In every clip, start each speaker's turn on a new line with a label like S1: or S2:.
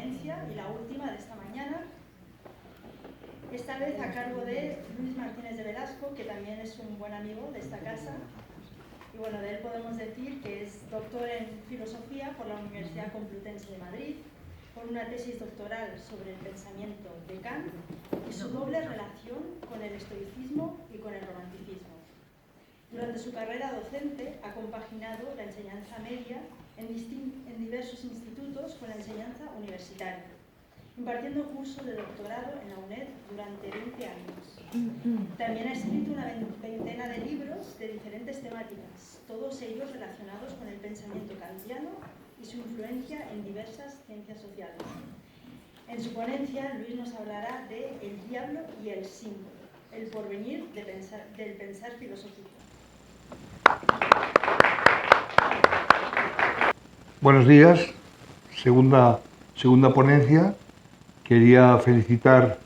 S1: ponencia y la última de esta mañana, esta vez a cargo de Luis Martínez de Velasco, que también es un buen amigo de esta casa. Y bueno, de él podemos decir que es doctor en filosofía por la Universidad Complutense de Madrid, con una tesis doctoral sobre el pensamiento de Kant y su doble relación con el estoicismo y con el romanticismo. Durante su carrera docente ha compaginado la enseñanza media en diversos institutos con la enseñanza universitaria, impartiendo cursos de doctorado en la UNED durante 20 años. También ha escrito una veintena de libros de diferentes temáticas, todos ellos relacionados con el pensamiento kantiano y su influencia en diversas ciencias sociales. En su ponencia, Luis nos hablará de El diablo y el símbolo, el porvenir del pensar filosófico.
S2: Buenos días, segunda ponencia. Quería felicitar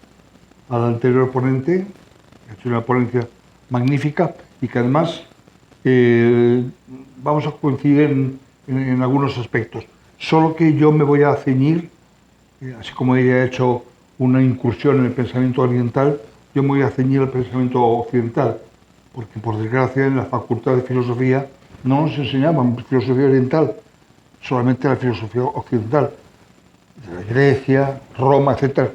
S2: al anterior ponente, que ha hecho una ponencia magnífica y que además vamos a coincidir en algunos aspectos. Solo que yo me voy a ceñir, así como ella ha hecho una incursión en el pensamiento oriental, yo me voy a ceñir al pensamiento occidental, porque por desgracia en la Facultad de Filosofía no nos enseñaban filosofía oriental, solamente la filosofía occidental, de la Grecia, Roma, etc.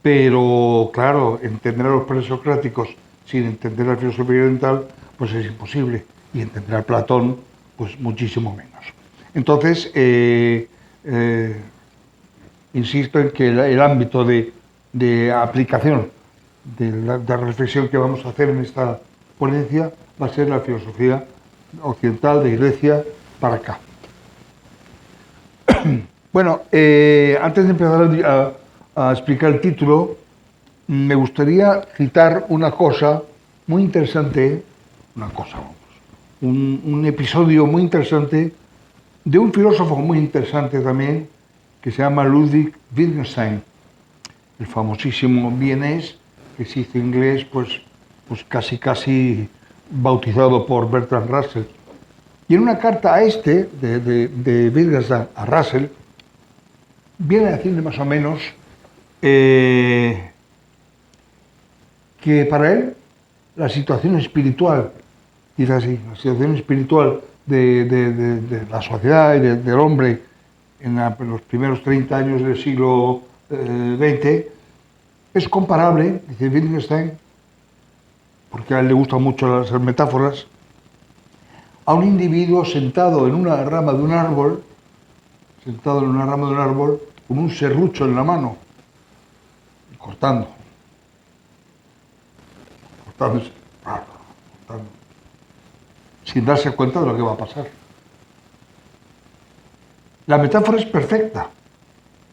S2: Pero, claro, entender a los presocráticos sin entender la filosofía oriental, pues es imposible. Y entender a Platón, pues muchísimo menos. Entonces, insisto en que el ámbito de aplicación de la reflexión que vamos a hacer en esta ponencia va a ser la filosofía occidental de Grecia para acá. Bueno, antes de empezar a explicar el título, me gustaría citar una cosa muy interesante, un episodio muy interesante de un filósofo muy interesante también, que se llama Ludwig Wittgenstein, el famosísimo vienés, que se hizo inglés, pues casi bautizado por Bertrand Russell. Y en una carta a de Wittgenstein a Russell, viene a decirle más o menos que para él la situación espiritual, dice así, la situación espiritual de la sociedad y del hombre en los primeros 30 años del siglo XX es comparable, dice Wittgenstein, porque a él le gustan mucho las metáforas, a un individuo sentado en una rama de un árbol, con un serrucho en la mano, cortando, sin darse cuenta de lo que va a pasar. La metáfora es perfecta,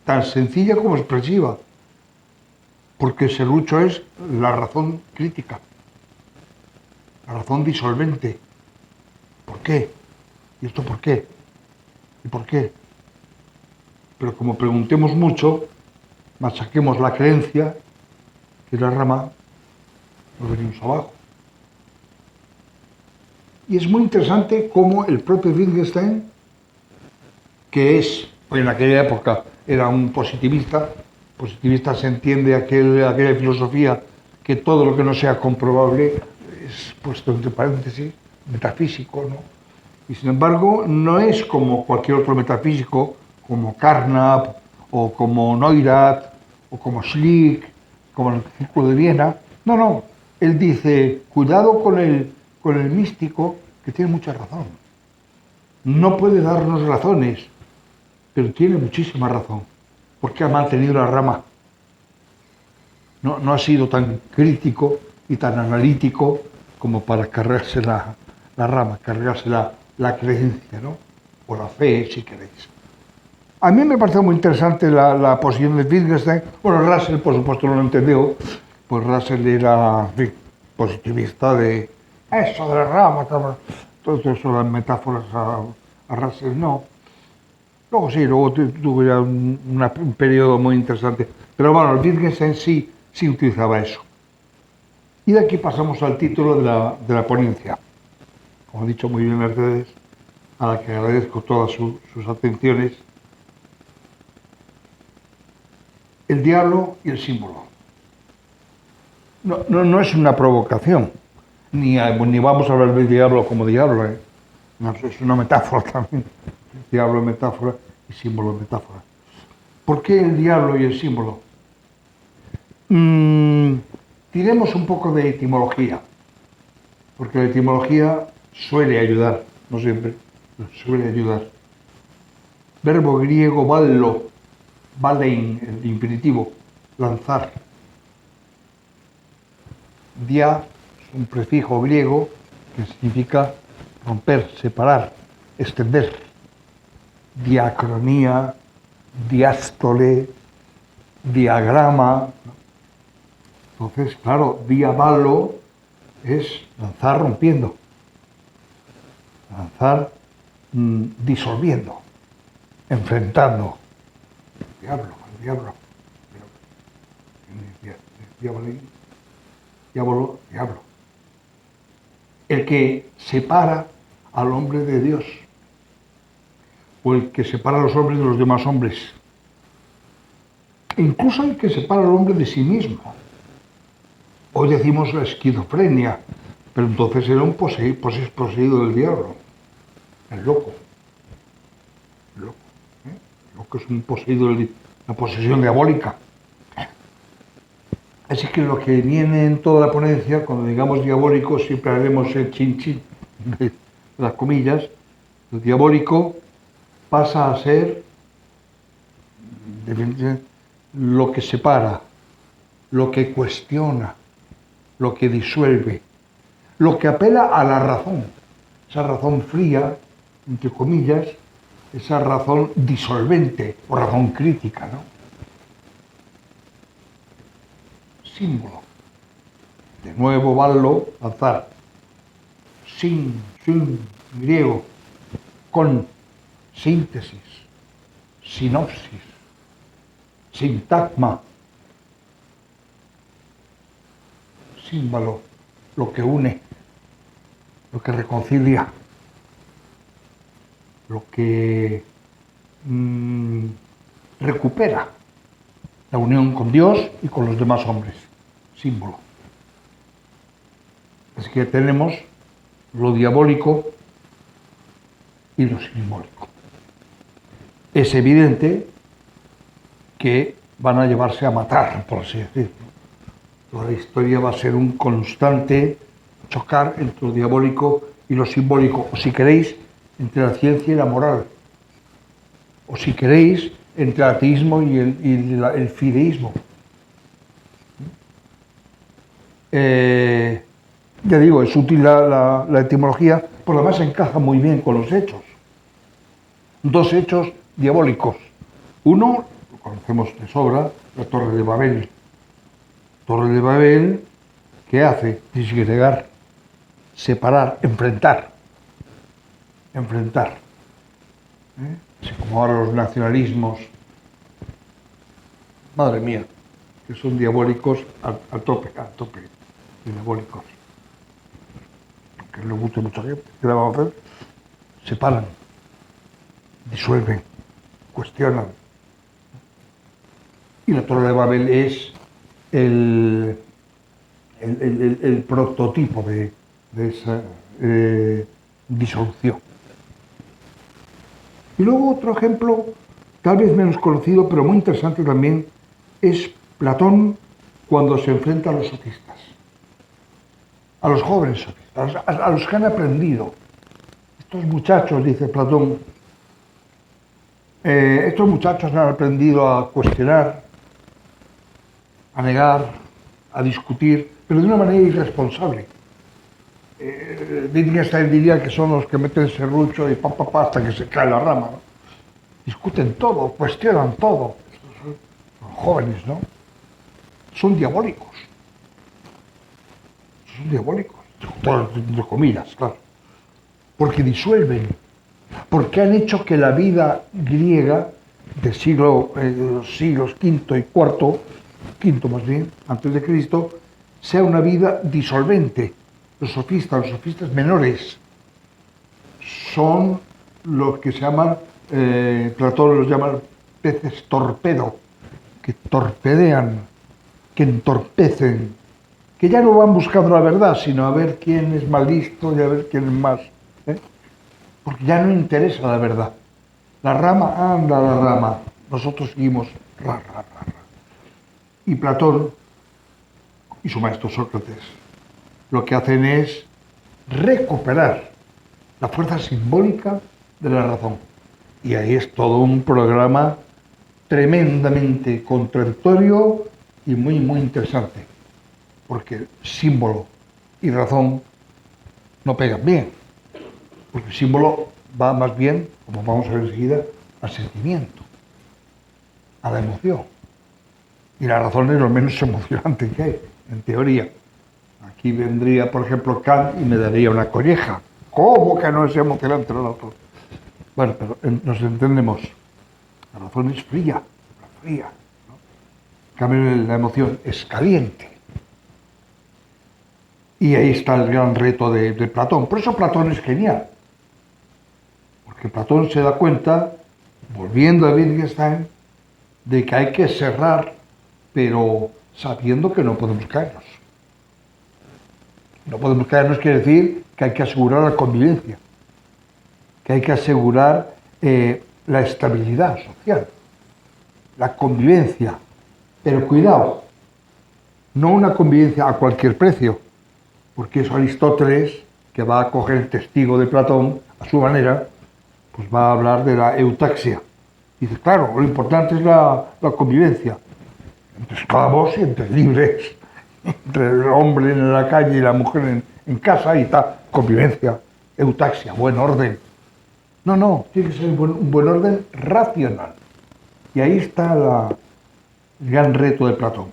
S2: tan sencilla como expresiva, porque el serrucho es la razón crítica, la razón disolvente. ¿Por qué? ¿Y esto por qué? ¿Y por qué? Pero como preguntemos mucho, machaquemos la creencia, que es la rama, nos venimos abajo. Y es muy interesante cómo el propio Wittgenstein, que en aquella época era un positivista se entiende aquella filosofía que todo lo que no sea comprobable es puesto entre paréntesis, metafísico, ¿no? Y sin embargo, no es como cualquier otro metafísico, como Carnap, o como Neurath, o como Schlick, como el Círculo de Viena. No. Él dice, cuidado con el místico, que tiene mucha razón. No puede darnos razones, pero tiene muchísima razón, porque ha mantenido la rama. No ha sido tan crítico y tan analítico como para cargarse la rama, cargarse la creencia, ¿no? O la fe, si queréis. A mí me pareció muy interesante la posición de Wittgenstein. Bueno, Russell, por supuesto, no lo entendió, pues Russell era positivista de eso de la rama, todo eso, las metáforas a Russell no. Luego tuvo ya un periodo muy interesante. Pero bueno, el Wittgenstein sí utilizaba eso. Y de aquí pasamos al título de la ponencia. Como ha dicho muy bien Mercedes, a la que agradezco todas sus atenciones. el diablo y el símbolo. No es una provocación, ni vamos a hablar del diablo como diablo, ¿eh? No, es una metáfora también. El diablo es metáfora y símbolo es metáfora. ¿Por qué el diablo y el símbolo? Tiremos un poco de etimología, porque la etimología suele ayudar, no siempre, pero suele ayudar. Verbo griego ballo, balein, el infinitivo, lanzar. Dia es un prefijo griego que significa romper, separar, extender. Diacronía, diástole, diagrama. Entonces, claro, diabalo es lanzar rompiendo, lanzar disolviendo, enfrentando. Diablo. Diablo. El que separa al hombre de Dios, o el que separa a los hombres de los demás hombres. Incluso el que separa al hombre de sí mismo. Hoy decimos la esquizofrenia, pero entonces era un poseído del diablo, el loco. El loco es un poseído de la posesión diabólica. Así que lo que viene en toda la ponencia, cuando digamos diabólico, siempre haremos el chin de las comillas. El diabólico pasa a ser lo que separa, lo que cuestiona, lo que disuelve, lo que apela a la razón, esa razón fría, entre comillas, esa razón disolvente o razón crítica, ¿no? Símbolo. De nuevo, ballo, lanzar. Sin, griego, con, síntesis, sinopsis, sintagma, símbolo, lo que une, lo que reconcilia, lo que recupera la unión con Dios y con los demás hombres. Símbolo. Es que tenemos lo diabólico y lo simbólico. Es evidente que van a llevarse a matar, por así decirlo. Toda la historia va a ser un constante chocar entre lo diabólico y lo simbólico, o si queréis, entre la ciencia y la moral, o si queréis, entre el ateísmo y el fideísmo. Ya digo, es útil la etimología, por lo demás encaja muy bien con los hechos. Dos hechos diabólicos. Uno, lo conocemos de sobra, la Torre de Babel. Torre de Babel, ¿qué hace? Disgregar, separar, enfrentar. Así como ahora los nacionalismos, madre mía, que son diabólicos a tope, diabólicos. Aunque les guste mucha gente, ¿qué le vamos a hacer? Separan, disuelven, cuestionan. Y la Torre de Babel es el prototipo de esa disolución. Y luego otro ejemplo, tal vez menos conocido, pero muy interesante también, es Platón cuando se enfrenta a los sofistas, a los jóvenes sofistas, a los que han aprendido. Estos muchachos, dice Platón, estos muchachos han aprendido a cuestionar, a negar, a discutir, pero de una manera irresponsable. Wittgenstein diría que son los que meten serrucho y hasta que se cae la rama, ¿no? Discuten todo, cuestionan todo. Son jóvenes, ¿no? Son diabólicos. Entre comillas, claro. Porque disuelven, porque han hecho que la vida griega del siglos V y IV, V más bien, antes de Cristo, sea una vida disolvente. Los sofistas menores, son los que se llaman, Platón los llama peces torpedo, que torpedean, que entorpecen, que ya no van buscando la verdad, sino a ver quién es más listo y a ver quién es más. Porque ya no interesa la verdad. La rama anda la rama, nosotros seguimos ra. Y Platón y su maestro Sócrates lo que hacen es recuperar la fuerza simbólica de la razón. Y ahí es todo un programa tremendamente contradictorio y muy, muy interesante, porque símbolo y razón no pegan bien, porque el símbolo va más bien, como vamos a ver enseguida, al sentimiento, a la emoción. Y la razón es lo menos emocionante que hay, en teoría. Aquí vendría, por ejemplo, Kant y me daría una colleja. ¿Cómo que no es emocionante la razón? Bueno, pero nos entendemos. La razón es fría, ¿no? En cambio, la emoción es caliente. Y ahí está el gran reto de Platón. Por eso Platón es genial. Porque Platón se da cuenta, volviendo a Wittgenstein, de que hay que cerrar, pero sabiendo que no podemos caernos. No podemos caernos quiere decir que hay que asegurar la convivencia, que hay que asegurar la estabilidad social, la convivencia. Pero cuidado, no una convivencia a cualquier precio, porque es Aristóteles, que va a coger el testigo de Platón a su manera, pues va a hablar de la eutaxia. Dice, claro, lo importante es la convivencia entre esclavos y entre libres, entre el hombre en la calle y la mujer en casa, y está convivencia, eutaxia, buen orden. No, tiene que ser un buen orden racional. Y ahí está el gran reto de Platón.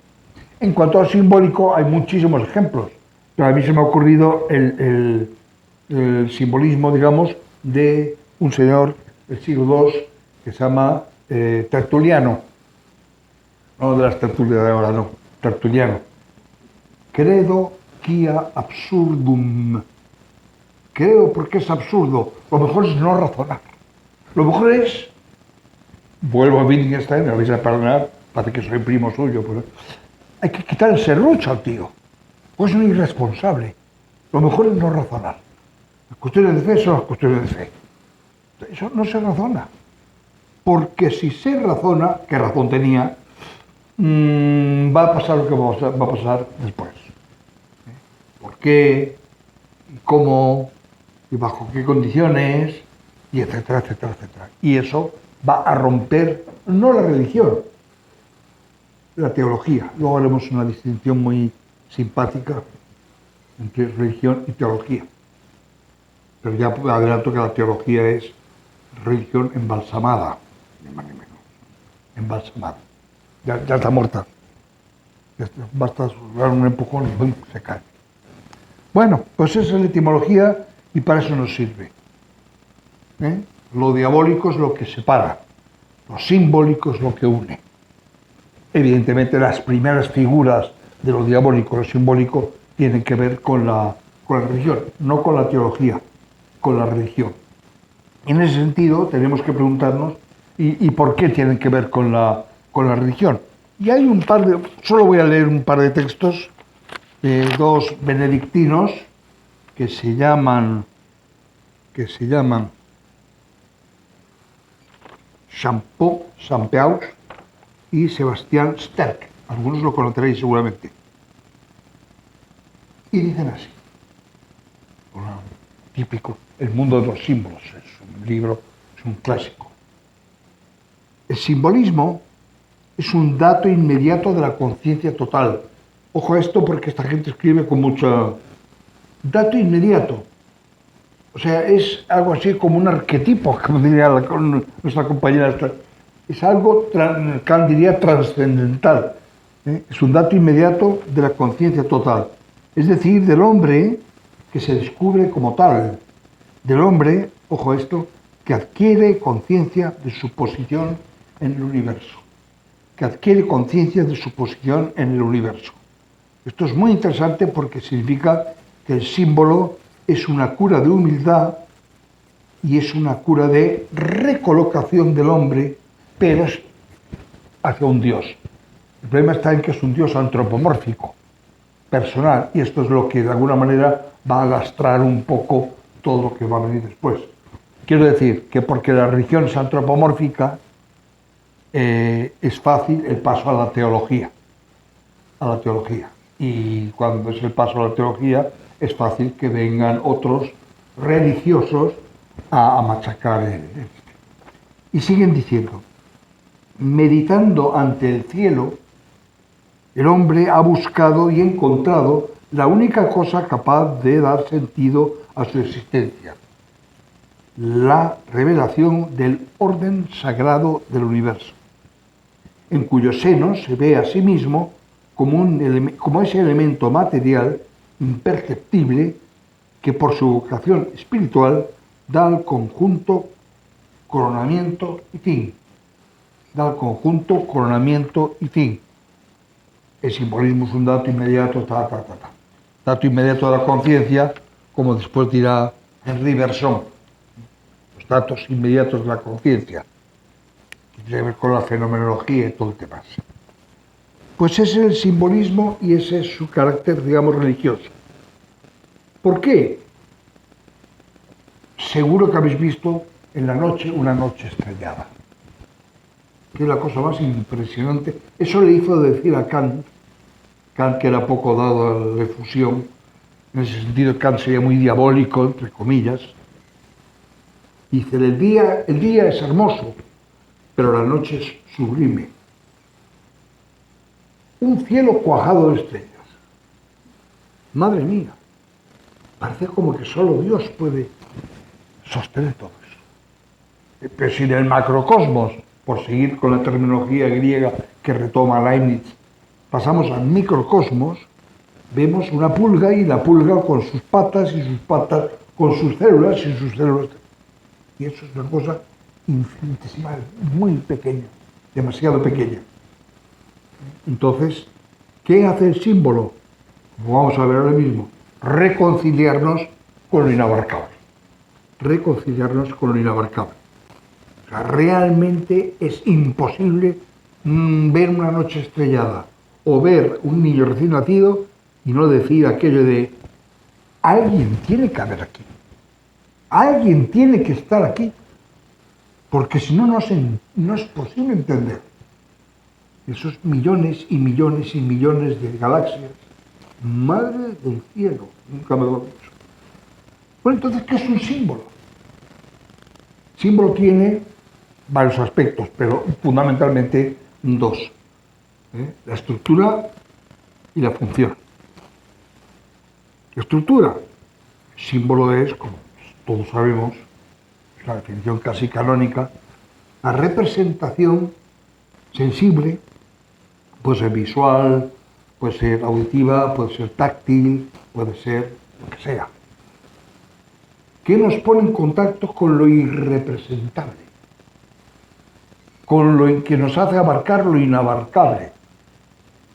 S2: En cuanto al simbólico, hay muchísimos ejemplos, pero a mí se me ha ocurrido el simbolismo, digamos, de un señor del siglo II que se llama Tertuliano. No de las tertulias de ahora, no, Tertuliano. Credo quia absurdum. Creo porque es absurdo. Lo mejor es no razonar. Lo mejor es, vuelvo a Wittgenstein, me vais a perdonar, parece que soy primo suyo, pero hay que quitar el serrucho al tío. Pues es un irresponsable. Lo mejor es no razonar. Las cuestiones de fe son las cuestiones de fe. Eso no se razona. Porque si se razona, ¿qué razón tenía? Va a pasar lo que va a pasar después. ¿Por qué? ¿Y cómo? ¿Y bajo qué condiciones? Y etcétera, etcétera, etcétera. Y eso va a romper, no la religión, la teología. Luego haremos una distinción muy simpática entre religión y teología. Pero ya adelanto que la teología es religión embalsamada, ni más ni menos. Embalsamada. Ya está muerta. Basta dar un empujón y ¡bum!, se cae. Bueno, pues esa es la etimología y para eso nos sirve. Lo diabólico es lo que separa, lo simbólico es lo que une. Evidentemente las primeras figuras de lo diabólico y lo simbólico tienen que ver con la religión, no con la teología, con la religión. En ese sentido tenemos que preguntarnos ¿y por qué tienen que ver con la religión? Y hay solo voy a leer un par de textos de dos benedictinos que se llaman Champeaux y Sebastián Sterck. Algunos lo conoceréis seguramente. Y dicen así, típico, El mundo de los símbolos, es un libro, es un clásico. El simbolismo es un dato inmediato de la conciencia total. Ojo a esto porque esta gente escribe con mucho dato inmediato. O sea, es algo así como un arquetipo, como diría nuestra compañera. Es algo, Kant diría, trascendental. Es un dato inmediato de la conciencia total. Es decir, del hombre que se descubre como tal. Del hombre, ojo a esto, que adquiere conciencia de su posición en el universo. Que adquiere conciencia de su posición en el universo. Esto es muy interesante porque significa que el símbolo es una cura de humildad y es una cura de recolocación del hombre, pero hacia un Dios. El problema está en que es un Dios antropomórfico, personal, y esto es lo que de alguna manera va a lastrar un poco todo lo que va a venir después. Quiero decir que porque la religión es antropomórfica, es fácil el paso a la teología. Y cuando es el paso a la teología, es fácil que vengan otros religiosos a machacar el. Y siguen diciendo, meditando ante el cielo, el hombre ha buscado y encontrado la única cosa capaz de dar sentido a su existencia, la revelación del orden sagrado del universo, en cuyo seno se ve a sí mismo como ese elemento material imperceptible que por su vocación espiritual da al conjunto coronamiento y fin. El simbolismo es un dato inmediato, dato inmediato de la conciencia, como después dirá Henri Bergson, los datos inmediatos de la conciencia, que tiene que ver con la fenomenología y todo el demás. Pues ese es el simbolismo y ese es su carácter, digamos, religioso. ¿Por qué? Seguro que habéis visto en la noche una noche estrellada, que es la cosa más impresionante. Eso le hizo decir a Kant, que era poco dado a la refusión, en ese sentido Kant sería muy diabólico, entre comillas. Dice, el día es hermoso, pero la noche es sublime. Un cielo cuajado de estrellas. Madre mía, parece como que solo Dios puede sostener todo eso. Pero si en el macrocosmos, por seguir con la terminología griega que retoma Leibniz, pasamos al microcosmos, vemos una pulga y la pulga con sus patas y sus patas con sus células y sus células. Y eso es una cosa infinitesimal, muy pequeña, demasiado pequeña. Entonces, ¿qué hace el símbolo? Como vamos a ver ahora mismo, reconciliarnos con lo inabarcable. O sea, realmente es imposible ver una noche estrellada o ver un niño recién nacido y no decir aquello de alguien tiene que haber aquí, alguien tiene que estar aquí, porque si no, no es posible entender esos millones y millones y millones de galaxias. Madre del cielo, nunca me lo he dicho. Bueno, entonces, ¿qué es un símbolo? El símbolo tiene varios aspectos, pero fundamentalmente dos. La estructura y la función. La estructura. El símbolo es, como todos sabemos, es la definición casi canónica, la representación sensible, puede ser visual, puede ser auditiva, puede ser táctil, puede ser lo que sea, que nos pone en contacto con lo irrepresentable, con lo que nos hace abarcar lo inabarcable,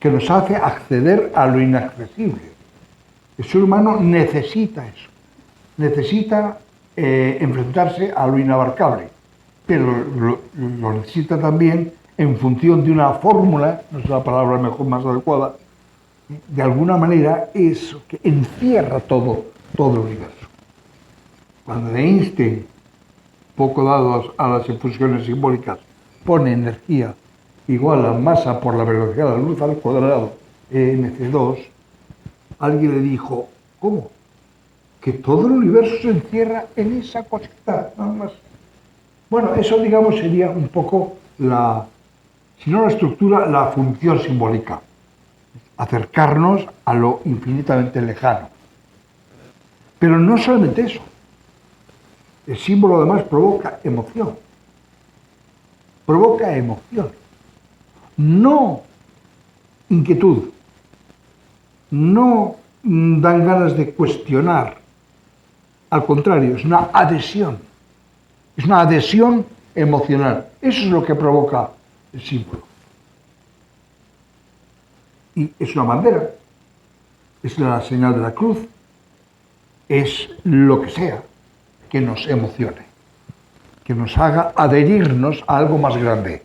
S2: que nos hace acceder a lo inaccesible. El ser humano necesita eso, necesita enfrentarse a lo inabarcable, pero lo necesita también en función de una fórmula, no es la palabra mejor más adecuada, de alguna manera eso que encierra todo el universo. Cuando Einstein, poco dados a las infusiones simbólicas, pone energía igual a masa por la velocidad de la luz al cuadrado, mc2, alguien le dijo, ¿cómo? Que todo el universo se encierra en esa cosita, nada más. Bueno, eso, digamos, sería un poco si no la estructura, la función simbólica. Acercarnos a lo infinitamente lejano. Pero no solamente eso. El símbolo además provoca emoción. Provoca emoción. No inquietud. No dan ganas de cuestionar. Al contrario, es una adhesión. Es una adhesión emocional. Eso es lo que provoca el símbolo. Y es una bandera, es la señal de la cruz, es lo que sea que nos emocione, que nos haga adherirnos a algo más grande.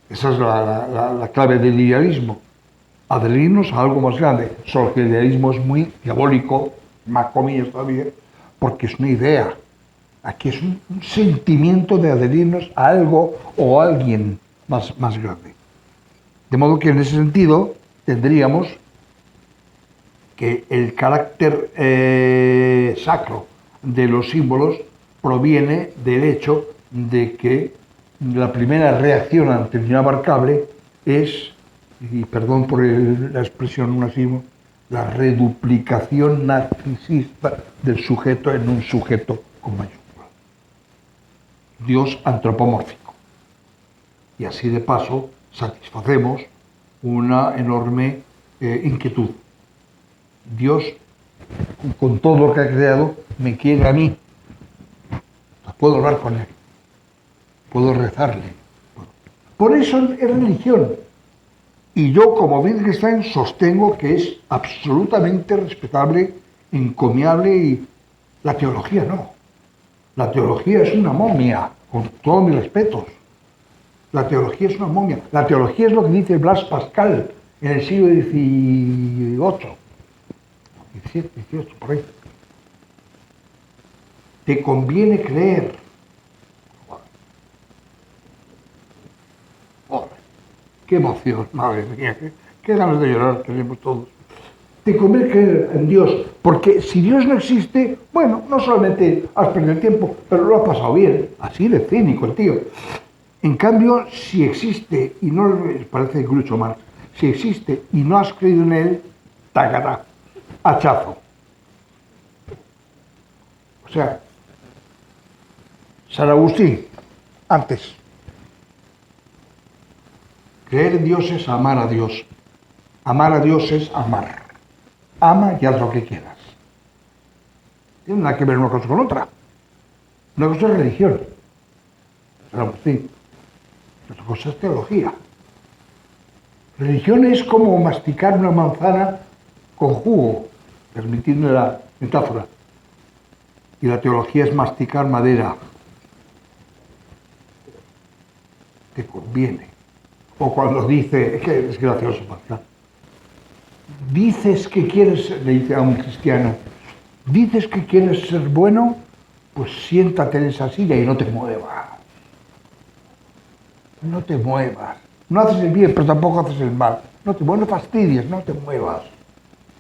S2: Esa es la clave del idealismo. Adherirnos a algo más grande. Solo que el idealismo es muy diabólico, más comillas todavía, porque es una idea. Aquí es un sentimiento de adherirnos a algo o a alguien más grande. De modo que en ese sentido tendríamos que el carácter sacro de los símbolos proviene del hecho de que la primera reacción ante el inabarcable es, y perdón por la expresión nazismo, la reduplicación narcisista del sujeto en un sujeto con mayúscula. Dios antropomórfico. Y así de paso satisfacemos una enorme inquietud. Dios, con todo lo que ha creado, me quiere a mí. Puedo hablar con Él. Puedo rezarle. Por eso es religión. Y yo, como Wittgenstein, sostengo que es absolutamente respetable, encomiable, y la teología no. La teología es una momia, con todos mis respetos. La teología es una momia. La teología es lo que dice Blaise Pascal en el siglo XVIII. 17, 18, por ahí. Te conviene creer. ¡Joder! ¡Qué emoción! Madre mía, qué ganas de llorar tenemos todos. Te conviene creer en Dios, porque si Dios no existe, bueno, no solamente has perdido el tiempo, pero lo has pasado bien. Así de cínico el tío. En cambio, si existe, y no parece Groucho Marx, si existe y no has creído en él, tacará, hachazo. O sea, San Agustín, antes, creer en Dios es amar a Dios. Amar a Dios es amar. Ama y haz lo que quieras. No tiene nada que ver una cosa con otra. Una cosa es religión. San Agustín. Otra cosa es teología. Religión es como masticar una manzana con jugo, permitidme la metáfora. Y la teología es masticar madera. Te conviene. O cuando dice, es que es gracioso Pascal, dices que quieres, le dice a un cristiano, dices que quieres ser bueno, pues siéntate en esa silla y no te muevas. No te muevas. No haces el bien, pero tampoco haces el mal. No fastidies, no te muevas.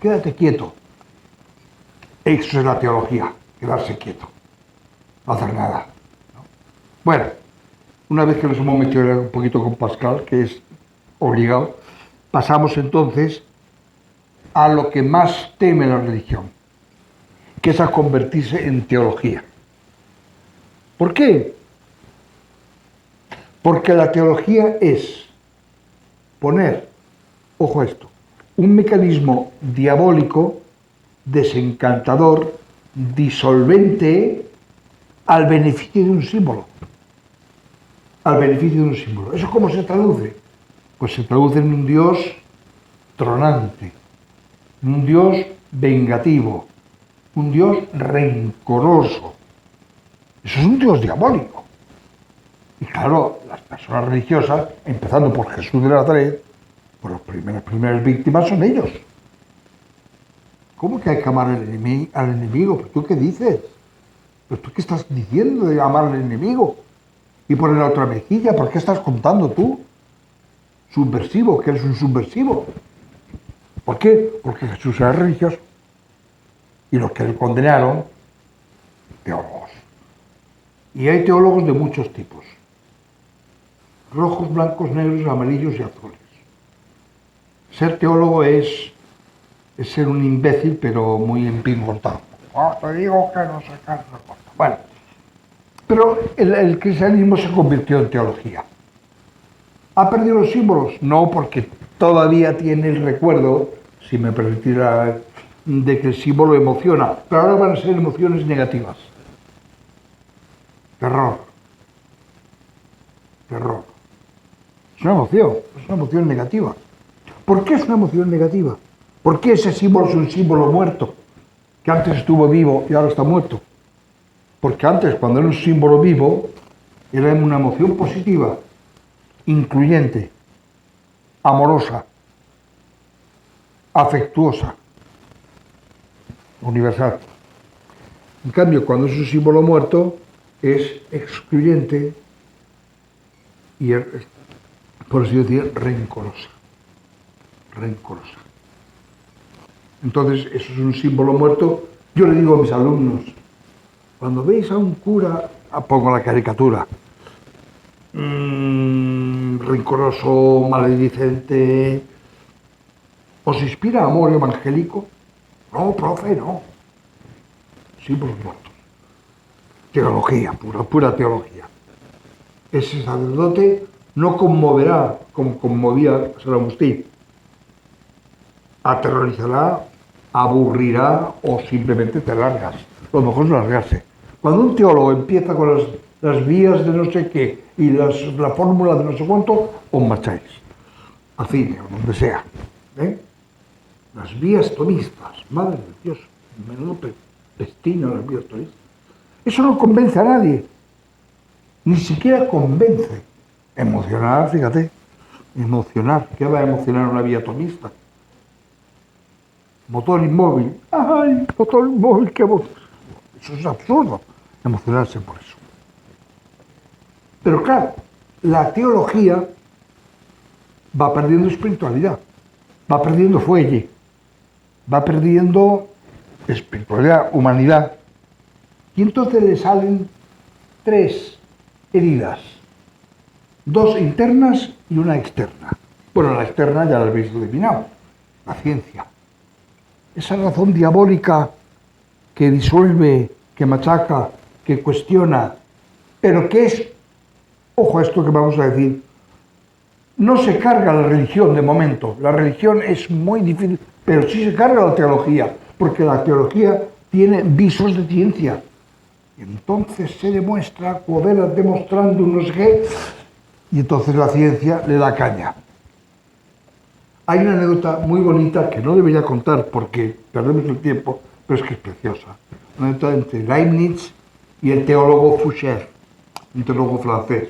S2: Quédate quieto. Eso es la teología, quedarse quieto. No hacer nada. ¿No? Bueno, una vez que nos hemos metido un poquito con Pascal, que es obligado, pasamos entonces a lo que más teme la religión, que es a convertirse en teología. ¿Por qué? Porque la teología es poner, ojo a esto, un mecanismo diabólico, desencantador, disolvente, al beneficio de un símbolo. Al beneficio de un símbolo. ¿Eso cómo se traduce? Pues se traduce en un Dios tronante, un Dios vengativo, un Dios rencoroso. Eso es un Dios diabólico. Y claro, las personas religiosas, empezando por Jesús de Nazaret, pues las primeras víctimas son ellos. ¿Cómo que hay que amar al enemigo? ¿Pero tú qué dices? ¿Pero tú qué estás diciendo de amar al enemigo? Y poner la otra mejilla, ¿por qué estás contando tú? Subversivo, que eres un subversivo. ¿Por qué? Porque Jesús era religioso. Y los que le condenaron, teólogos. Y hay teólogos de muchos tipos. Rojos, blancos, negros, amarillos y azules. Ser teólogo es ser un imbécil, pero muy empingortado. Te digo que no sé qué, no sé cuánto. Bueno, pero el cristianismo se convirtió en teología. ¿Ha perdido los símbolos? No, porque todavía tiene el recuerdo, si me permitirá, de que el símbolo emociona, pero ahora van a ser emociones negativas. Terror. Es una emoción negativa. ¿Por qué es una emoción negativa? ¿Por qué ese símbolo es un símbolo muerto, que antes estuvo vivo y ahora está muerto? Porque antes, cuando era un símbolo vivo, era una emoción positiva. incluyente, amorosa, afectuosa, universal. En cambio, cuando es un símbolo muerto, es excluyente y, por así decir, rencorosa. Rencorosa. Entonces, eso es un símbolo muerto. Yo le digo a mis alumnos, cuando veis a un cura, pongo la caricatura, rencoroso, maledicente, ¿os inspira amor evangélico? No, profe, no. Símbolos muertos. Teología, pura teología. Ese sacerdote no conmoverá como conmovía San Agustín. Aterrorizará, aburrirá o simplemente te largas. Lo mejor es largarse. Cuando un teólogo empieza con las vías de no sé qué y la fórmula de no sé cuánto, os marcháis. Al cine o donde sea. Las vías tomistas, madre de Dios, menudo pestino las vías tomistas. Eso no convence a nadie, ni siquiera convence. Emocionar, fíjate, emocionar. ¿Qué va a emocionar una vía tomista? Motor inmóvil. ¡Ay, motor inmóvil! ¡Qué emoción! Eso es absurdo, emocionarse por eso. Pero claro, la teología va perdiendo espiritualidad, va perdiendo fuelle, va perdiendo espiritualidad, humanidad. Y entonces le salen 3 heridas, 2 internas y una externa. Bueno, la externa ya la habéis adivinado, la ciencia. Esa razón diabólica que disuelve, que machaca, que cuestiona, pero que es, ojo a esto que vamos a decir, no se carga la religión de momento. La religión es muy difícil, pero sí se carga la teología, porque la teología tiene visos de ciencia. Y entonces se demuestra, Covela demostrando un no sé qué, y entonces la ciencia le da caña. Hay una anécdota muy bonita que no debería contar porque perdemos el tiempo, pero es que es preciosa. Una anécdota entre Leibniz y el teólogo Fouché, un teólogo francés.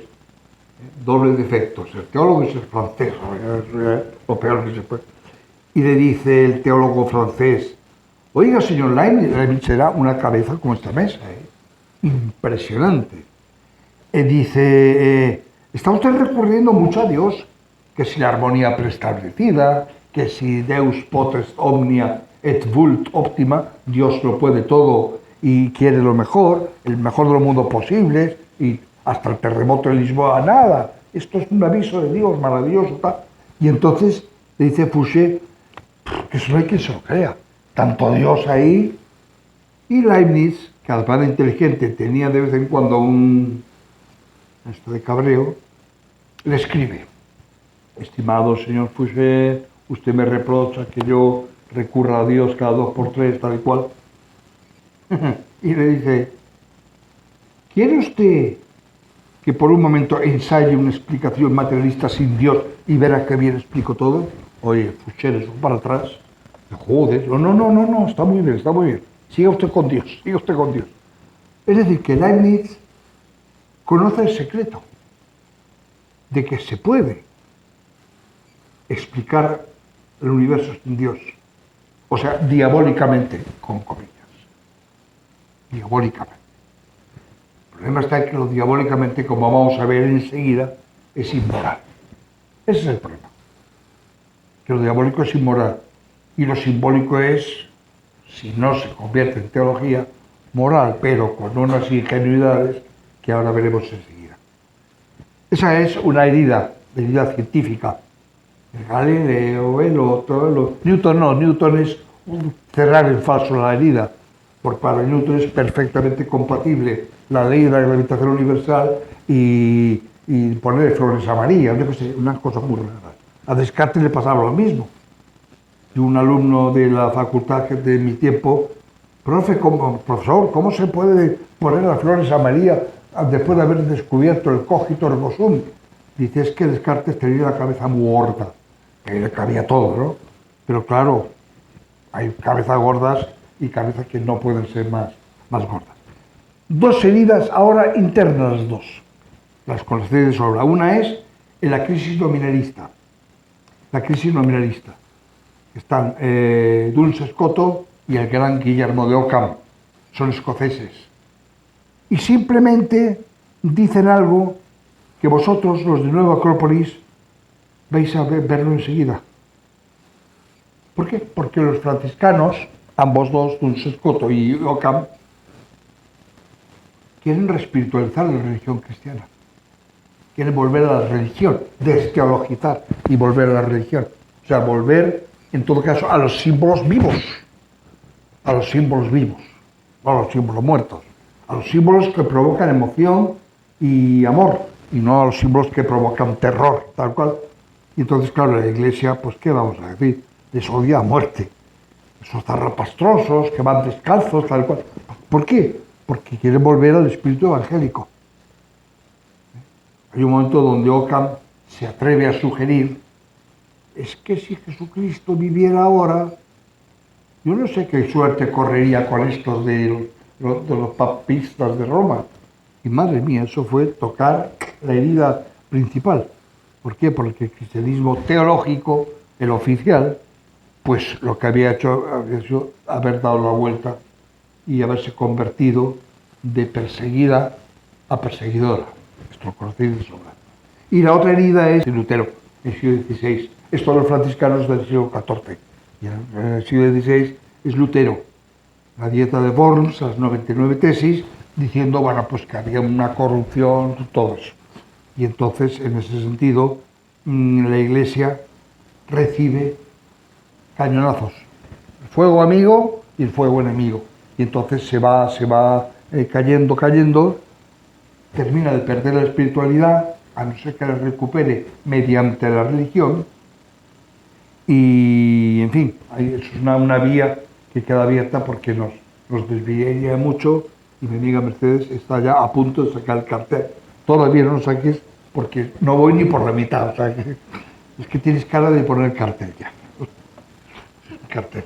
S2: Doble defecto, ser teólogo y ser francés, lo peor que se puede. Y le dice el teólogo francés, oiga, señor Leibniz era una cabeza como esta mesa, impresionante. Dice, está usted recurriendo mucho a Dios, que si la armonía preestablecida, que si Deus potest omnia et vult optima, Dios lo puede todo y quiere lo mejor, el mejor de los mundos posibles, y hasta el terremoto de Lisboa, nada, esto es un aviso de Dios maravilloso, tal. Y entonces le dice Fouché, que eso no hay quien se lo crea, tanto Dios ahí. Y Leibniz, que además de inteligente tenía de vez en cuando esto de cabreo, le escribe, estimado señor Fouché, usted me reprocha que yo recurra a Dios cada 2 por 3, tal y cual. Y le dice, ¿quiere usted que por un momento ensaye una explicación materialista sin Dios y verá que bien explico todo? Oye, Fouché le subo para atrás. Joder, no, está muy bien, está muy bien. Siga usted con Dios, siga usted con Dios. Es decir, que Leibniz conoce el secreto de que se puede explicar el universo sin Dios. O sea, diabólicamente, con comillas. Diabólicamente. El problema está en que lo diabólicamente, como vamos a ver enseguida, es inmoral. Ese es el problema. Que lo diabólico es inmoral. Y lo simbólico es, si no se convierte en teología, moral, pero con unas ingenuidades que ahora veremos enseguida. Esa es una herida científica. El Galileo, el otro, Newton no, Newton es cerrar en falso la herida, porque para Newton es perfectamente compatible la ley de la gravitación universal y poner flores amarillas, yo qué sé, unas cosas muy raras. A Descartes le pasaba lo mismo. Y un alumno de la facultad de mi tiempo, profesor, ¿cómo se puede poner las flores amarillas después de haber descubierto el cogito ergo sum? Dice, es que Descartes tenía la cabeza muy gorda, que le cabía todo, ¿no? Pero claro, hay cabezas gordas y cabezas que no pueden ser más gordas. 2 heridas ahora internas, las 2. Las conocéis de sobra. Una es en la crisis nominalista. La crisis nominalista. Están Duns Scoto y el gran Guillermo de Ockham. Son escoceses. Y simplemente dicen algo que vosotros, los de Nueva Acrópolis, vais a verlo enseguida. ¿Por qué? Porque los franciscanos, ambos dos, Duns Scoto y Ockham, quieren reespiritualizar la religión cristiana. Quieren volver a la religión, desteologizar y volver a la religión. O sea, volver, en todo caso, a los símbolos vivos. A los símbolos vivos, no a los símbolos muertos. A los símbolos que provocan emoción y amor, y no a los símbolos que provocan terror, tal cual. Y entonces, claro, la Iglesia, pues, ¿qué vamos a decir? Les odia a muerte. Esos zarrapastrosos que van descalzos, tal cual. ¿Por qué? Porque quieren volver al espíritu evangélico. Hay un momento donde Ockham se atreve a sugerir, es que si Jesucristo viviera ahora, yo no sé qué suerte correría con estos de los papistas de Roma. Y madre mía, eso fue tocar la herida principal. ¿Por qué? Porque el cristianismo teológico, el oficial, pues lo que había hecho haber dado la vuelta y haberse convertido de perseguida a perseguidora. Esto lo conocéis de sobra. Y la otra herida es Lutero, en el siglo XVI. Esto los franciscanos del siglo XIV. Y en el siglo XVI es Lutero. La dieta de Worms, las 99 tesis, diciendo, bueno, pues que había una corrupción, todo eso. Y entonces, en ese sentido, la Iglesia recibe cañonazos. El fuego amigo y el fuego enemigo. Y entonces se va cayendo, termina de perder la espiritualidad, a no ser que la recupere mediante la religión. Y, en fin, eso es una vía que queda abierta porque nos desviaría mucho y mi amiga Mercedes está ya a punto de sacar el cartel. Todavía no lo saques porque no voy ni por la mitad. O sea, es que tienes cara de poner el cartel ya. El cartel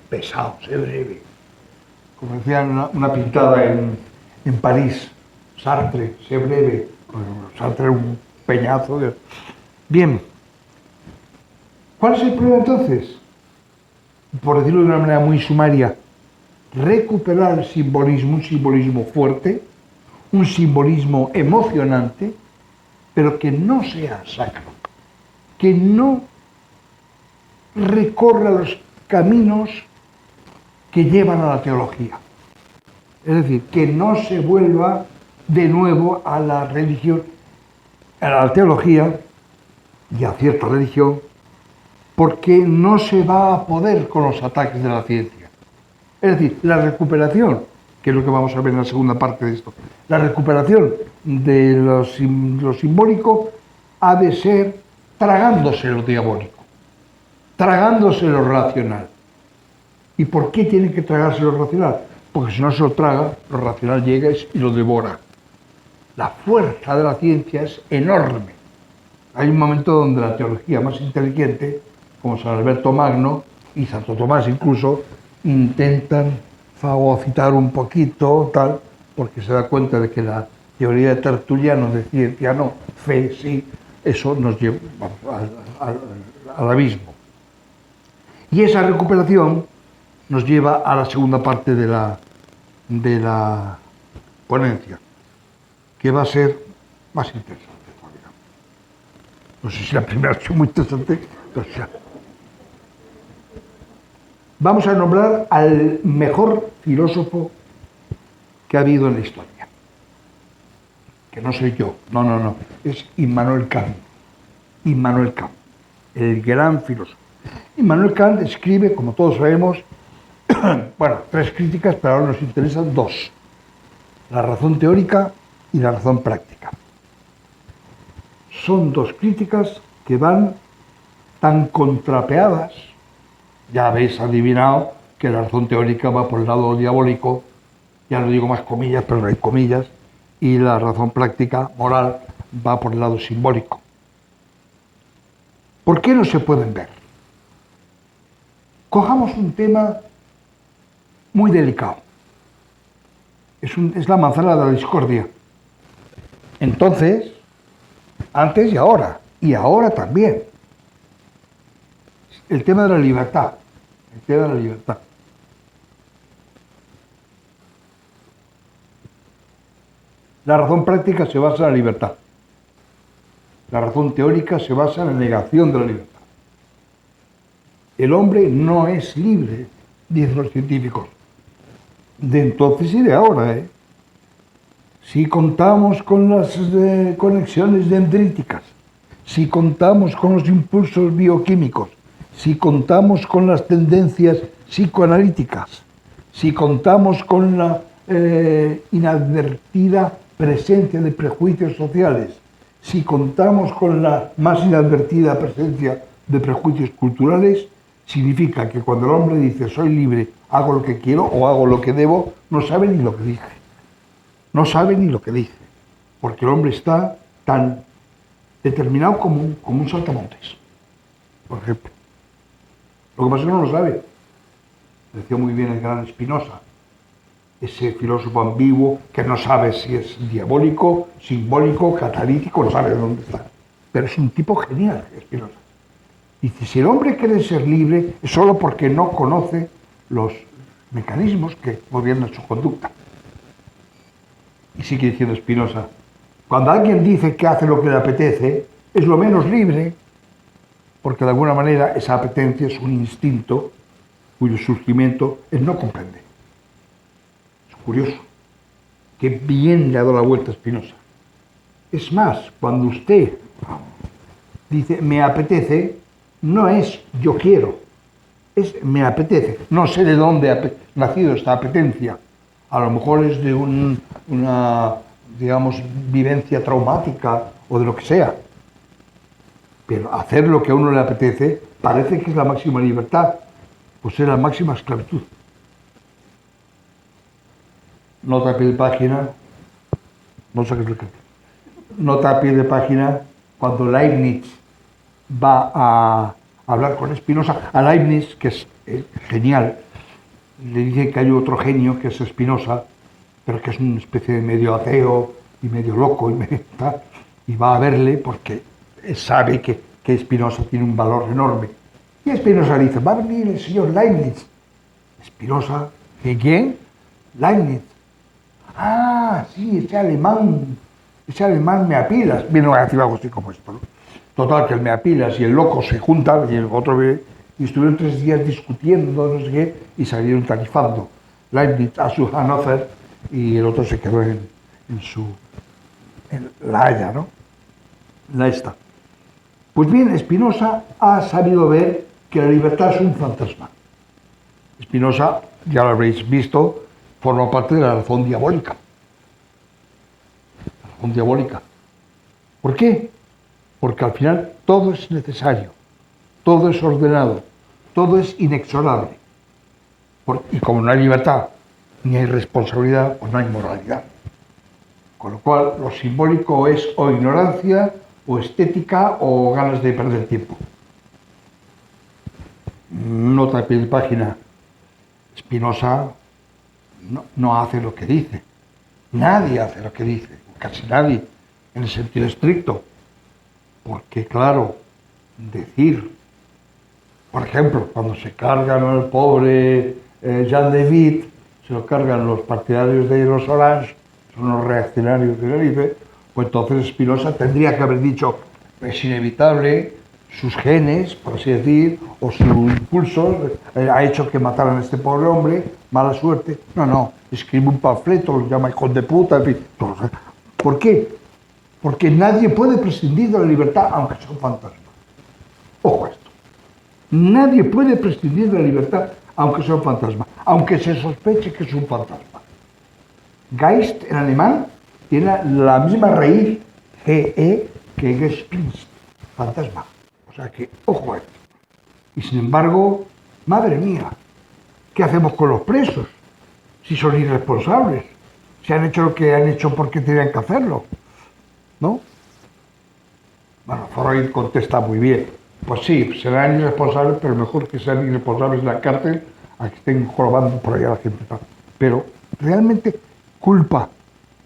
S2: pesado, breve. Como decían una pintada en París, Sartre, sé breve. Bueno, Sartre era un peñazo. Bien. ¿Cuál es el problema entonces? Por decirlo de una manera muy sumaria, recuperar el simbolismo, un simbolismo fuerte, un simbolismo emocionante, pero que no sea sacro, que no recorra los caminos que llevan a la teología. Es decir, que no se vuelva de nuevo a la religión, a la teología y a cierta religión, porque no se va a poder con los ataques de la ciencia. Es decir, la recuperación, que es lo que vamos a ver en la segunda parte de esto, la recuperación de lo simbólico ha de ser tragándose lo diabólico, tragándose lo racional. ¿Y por qué tiene que tragarse lo racional? Porque si no se lo traga, lo racional llega y lo devora. La fuerza de la ciencia es enorme. Hay un momento donde la teología más inteligente, como San Alberto Magno y Santo Tomás incluso, intentan fagocitar un poquito, tal, porque se da cuenta de que la teoría de Tertuliano de ciencia no, fe sí, eso nos lleva al abismo. Y esa recuperación nos lleva a la segunda parte de la ponencia, que va a ser más interesante. No sé si la primera ha sido muy interesante, pero ya. Vamos a nombrar al mejor filósofo que ha habido en la historia. Que no soy yo, no, es Immanuel Kant. Immanuel Kant, el gran filósofo. Immanuel Kant escribe, como todos sabemos, bueno, 3 críticas, pero ahora nos interesan 2. La razón teórica y la razón práctica. Son 2 críticas que van tan contrapeadas. Ya habéis adivinado que la razón teórica va por el lado diabólico, ya no digo más comillas, pero no hay comillas, y la razón práctica, moral, va por el lado simbólico. ¿Por qué no se pueden ver? Cojamos un tema muy delicado. Es la manzana de la discordia. Entonces, Antes y ahora también. El tema de la libertad. El tema de la libertad. La razón práctica se basa en la libertad. La razón teórica se basa en la negación de la libertad. El hombre no es libre, dicen los científicos, de entonces y de ahora. Si contamos con las conexiones dendríticas, si contamos con los impulsos bioquímicos, si contamos con las tendencias psicoanalíticas, si contamos con la inadvertida presencia de prejuicios sociales, si contamos con la más inadvertida presencia de prejuicios culturales, significa que cuando el hombre dice soy libre, hago lo que quiero o hago lo que debo, no sabe ni lo que dice. No sabe ni lo que dice, porque el hombre está tan determinado como un saltamontes, por ejemplo. Lo que pasa es que no lo sabe. Decía muy bien el gran Spinoza, ese filósofo ambiguo que no sabe si es diabólico, simbólico, catalítico, no sabe dónde está. Pero es un tipo genial, Spinoza. Dice, si el hombre quiere ser libre es solo porque no conoce los mecanismos que gobiernan su conducta. Y sigue diciendo Spinoza, cuando alguien dice que hace lo que le apetece, es lo menos libre, porque de alguna manera esa apetencia es un instinto cuyo surgimiento él no comprende. Es curioso, que bien le ha dado la vuelta a Spinoza. Es más, cuando usted dice me apetece, no es yo quiero, es me apetece. No sé de dónde ha nacido esta apetencia. A lo mejor es de una, digamos, vivencia traumática o de lo que sea. Pero hacer lo que a uno le apetece parece que es la máxima libertad, pues es la máxima esclavitud. Nota a pie de página, no sé qué es lo que... Nota a pie de página, cuando Leibniz va a hablar con Spinoza, a Leibniz, que es genial, le dice que hay otro genio que es Spinoza, pero que es una especie de medio ateo y medio loco y va a verle porque sabe que Spinoza tiene un valor enorme. Y Spinoza dice, va a venir el señor Leibniz. Spinoza, ¿quién? Leibniz. Ah, sí, ese alemán me apilas. Viene a decir algo así como esto, ¿no? Total, que el me apilas y el loco se juntan y el otro ve. Y estuvieron 3 días discutiendo, no sé qué, y salieron tarifando. Leibniz a su Hannover y el otro se quedó en La Haya, ¿no? La esta. Pues bien, Spinoza ha sabido ver que la libertad es un fantasma. Spinoza, ya lo habréis visto, forma parte de la razón diabólica. La razón diabólica. ¿Por qué? Porque al final todo es necesario. Todo es ordenado, todo es inexorable. Y como no hay libertad, ni hay responsabilidad, pues no hay moralidad. Con lo cual, lo simbólico es o ignorancia, o estética, o ganas de perder tiempo. Nota a pie de página. Spinoza no hace lo que dice. Nadie hace lo que dice, casi nadie, en el sentido estricto. Porque, claro, decir... Por ejemplo, cuando se cargan al pobre Jean de Witt, se lo cargan los partidarios de los Orange, son los reaccionarios de Tenerife, pues entonces Spinoza tendría que haber dicho, es inevitable, sus genes, por así decir, o su impulso ha hecho que mataran a este pobre hombre, mala suerte. No, escribe un panfleto, lo llama hijos de puta, en fin. ¿Por qué? Porque nadie puede prescindir de la libertad, aunque sea un fantasma. Ojo esto. Nadie puede prescindir de la libertad, aunque sea un fantasma, aunque se sospeche que es un fantasma. Geist, en alemán, tiene la misma raíz, GE, que Gespinst, fantasma. O sea que, ojo a esto. Y sin embargo, madre mía, ¿qué hacemos con los presos? Si son irresponsables, si han hecho lo que han hecho porque tenían que hacerlo, ¿no? Bueno, Freud contesta muy bien. Pues sí, serán irresponsables, pero mejor que sean irresponsables en la cárcel a que estén jorobando por allá la gente. Pero realmente culpa,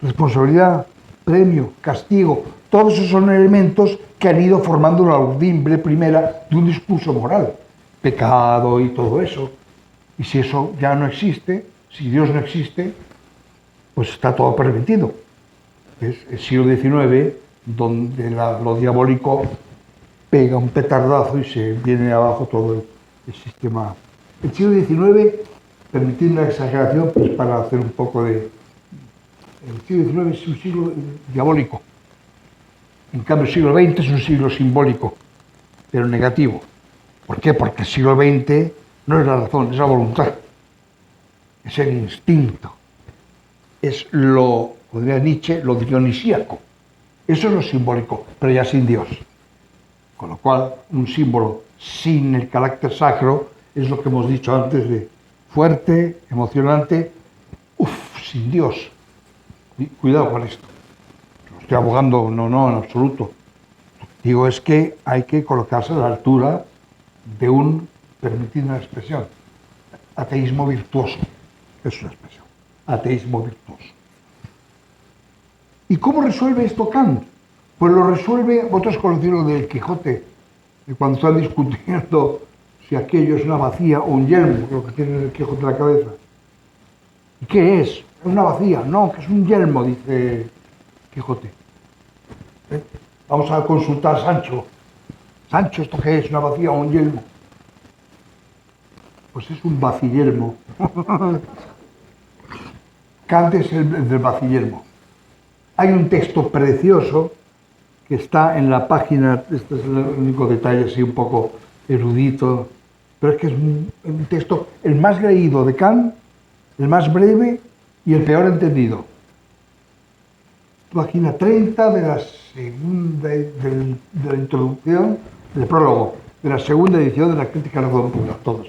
S2: responsabilidad, premio, castigo, Todos esos son elementos que han ido formando la urdimbre primera de un discurso moral, pecado y todo eso. Y si eso ya no existe, si Dios no existe, pues está todo permitido. Es el siglo XIX donde lo diabólico pega un petardazo y se viene abajo todo el sistema. El siglo XIX, permitidme la exageración, pues para hacer un poco de... El siglo XIX es un siglo diabólico. En cambio, el siglo XX es un siglo simbólico, pero negativo. ¿Por qué? Porque el siglo XX no es la razón, es la voluntad. Es el instinto. Es lo, podría Nietzsche, lo dionisíaco. Eso es lo simbólico, pero ya sin Dios. Con lo cual, un símbolo sin el carácter sacro es lo que hemos dicho antes de fuerte, emocionante, sin Dios. Cuidado con esto. No estoy abogando, no, en absoluto. Digo, es que hay que colocarse a la altura de un, permitidme la expresión, ateísmo virtuoso. Es una expresión. Ateísmo virtuoso. ¿Y cómo resuelve esto Kant? Pues lo resuelve, vosotros conocéis lo del Quijote, y cuando están discutiendo si aquello es una bacía o un yelmo, lo que tiene el Quijote en la cabeza. ¿Y qué es? ¿Es una bacía? No, que es un yelmo, dice Quijote. Vamos a consultar a Sancho. Sancho, ¿esto qué es? ¿Una bacía o un yelmo? Pues es un baciyelmo. Kant es el del baciyelmo. Hay un texto precioso que está en la página, este es el único detalle así un poco erudito, pero es que es un texto, el más leído de Kant, el más breve y el peor entendido. Página 30 de la segunda, de la introducción, del prólogo, de la segunda edición de la Crítica de la Razón Pura, todos.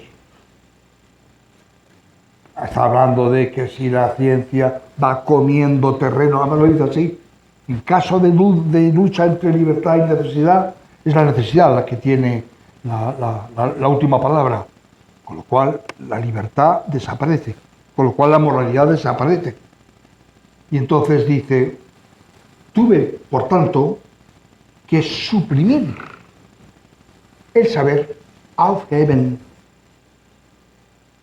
S2: Está hablando de que si la ciencia va comiendo terreno, además lo dice así, en caso de lucha entre libertad y necesidad, es la necesidad la que tiene la última palabra, con lo cual la libertad desaparece, con lo cual la moralidad desaparece. Y entonces dice, tuve, por tanto, que suprimir el saber, aufheben,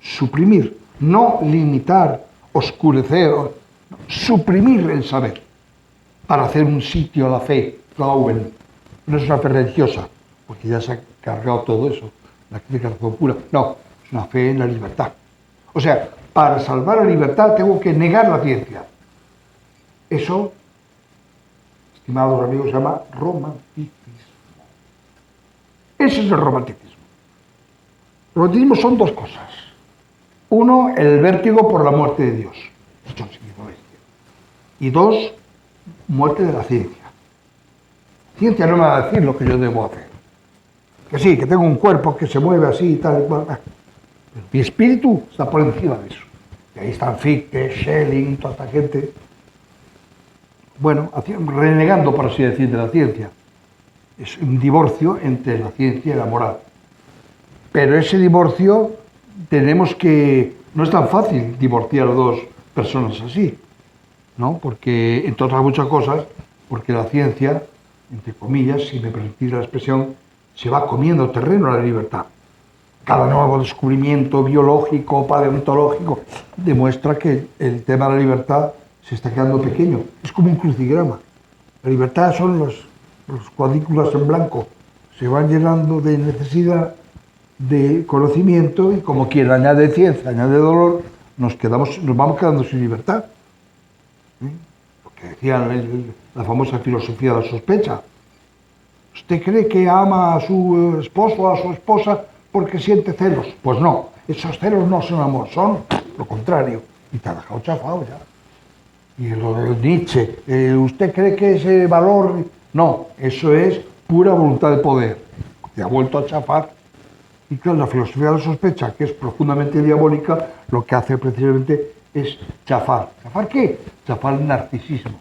S2: suprimir, no limitar, oscurecer, suprimir el saber para hacer un sitio a la fe, Glauben. No es una fe religiosa, porque ya se ha cargado todo eso, la crítica de la razón pura. No, es una fe en la libertad. O sea, para salvar la libertad tengo que negar la ciencia. Eso, estimados amigos, se llama romanticismo. Ese es el romanticismo. El romanticismo son dos cosas. Uno, el vértigo por la muerte de Dios. Y dos, muerte de la ciencia. La ciencia no me va a decir lo que yo debo hacer. Que sí, que tengo un cuerpo que se mueve así y tal y cual. Pero mi espíritu está por encima de eso. Y ahí están Fichte, Schelling, toda esta gente. Bueno, renegando, por así decir, de la ciencia. Es un divorcio entre la ciencia y la moral. Pero ese divorcio tenemos que... No es tan fácil divorciar a dos personas así, ¿no? Porque, entre otras muchas cosas, porque la ciencia, entre comillas, si me permitís la expresión, se va comiendo terreno a la libertad. Cada nuevo descubrimiento biológico, paleontológico, demuestra que el tema de la libertad se está quedando pequeño. Es como un crucigrama. La libertad son los cuadrículas en blanco. Se van llenando de necesidad de conocimiento y como quien añade ciencia, añade dolor, nos vamos quedando sin libertad. Lo que decía la famosa filosofía de la sospecha. ¿Usted cree que ama a su esposo o a su esposa porque siente celos? Pues no, esos celos no son amor, son lo contrario. Y te ha dejado chafado ya. Y lo de Nietzsche, ¿usted cree que ese valor? No, eso es pura voluntad de poder. Te ha vuelto a chafar. Y claro, la filosofía de la sospecha, que es profundamente diabólica, lo que hace precisamente es chafar. ¿Chafar qué? Chafar el narcisismo.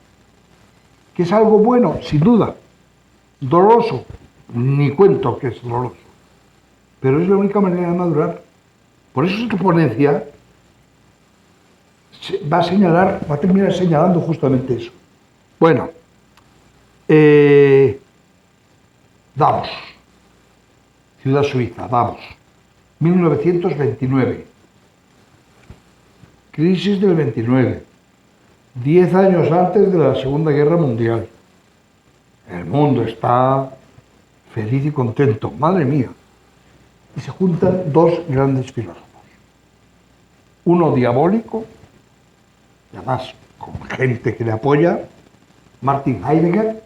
S2: ¿Que es algo bueno? Sin duda. ¿Doloroso? Ni cuento que es doloroso. Pero es la única manera de madurar. Por eso esta ponencia va a terminar señalando justamente eso. Bueno, Davos, ciudad suiza, Davos, 1929. Crisis del 29, 10 años antes de la Segunda Guerra Mundial. El mundo está feliz y contento, madre mía. Y se juntan dos grandes filósofos. Uno diabólico, y además con gente que le apoya, Martin Heidegger,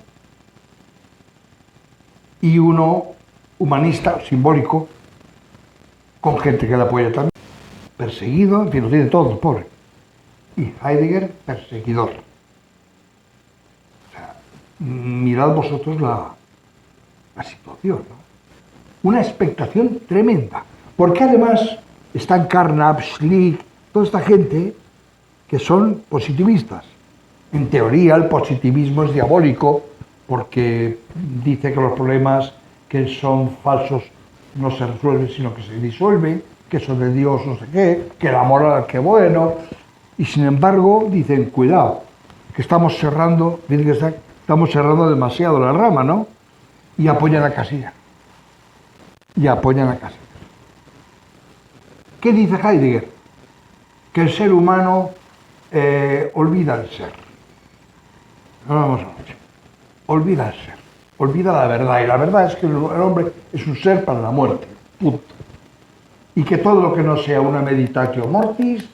S2: y uno humanista, simbólico, con gente que le apoya también. Perseguido, en fin, lo tiene todo, el pobre. Y Heidegger, perseguidor. O sea, mirad vosotros la situación, ¿no? Una expectación tremenda. Porque además están Carnap, Schlick, toda esta gente que son positivistas. En teoría el positivismo es diabólico porque dice que los problemas que son falsos no se resuelven sino que se disuelven, que eso de Dios no sé qué, que la moral qué bueno, y sin embargo dicen, cuidado, que estamos cerrando, estamos cerrando demasiado la rama, ¿no? Y apoyan a Casillas. Y apoyan a Casillas. ¿Qué dice Heidegger? Que el ser humano olvida el ser. No vamos a ver. Olvida el ser. Olvida la verdad. Y la verdad es que el hombre es un ser para la muerte. Punto. Y que todo lo que no sea una meditatio mortis,